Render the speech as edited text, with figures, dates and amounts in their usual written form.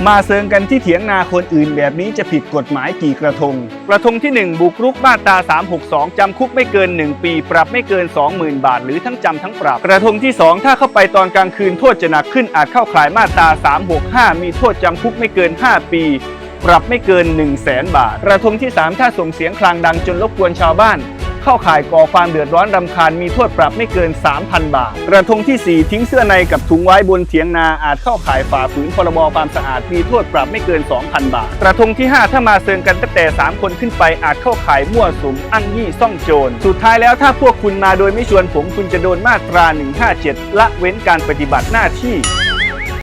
มาเซิงกันที่เถียงนาคนอื่นแบบนี้จะผิดกฎหมายกี่กระทงกระทงที่ 1 บุกรุกมาตรา362จำคุกไม่เกิน1ปีปรับไม่เกิน 20,000 บาทหรือทั้งจำทั้งปรับกระทงที่ 2ถ้าเข้าไปตอนกลางคืนโทษจะหนักขึ้นอาจเข้าข่ายมาตรา365มีโทษจำคุกไม่เกิน5ปีปรับไม่เกิน 100,000 บาทกระทงที่ 3ถ้าส่งเสียงคลางดังจนรบกวนชาวบ้านเข้าข่ายก่อความเดือดร้อนรำคาญมีโทษปรับไม่เกิน 3,000 บาทกระทงที่ 4 ทิ้งเสื้อในกับถุงไว้บนเถียงนาอาจเข้าข่ายฝ่าฝืนพรบความสะอาดมีโทษปรับไม่เกิน 2,000 บาทกระทงที่ 5 ถ้ามาเซิงกันตั้งแต่3คนขึ้นไปอาจเข้าข่ายมั่วสุมอ้างยี่ซ่องโจรสุดท้ายแล้วถ้าพวกคุณมาโดยไม่ชวนผมคุณจะโดนมาตรา157ละเว้นการปฏิบัติหน้าที่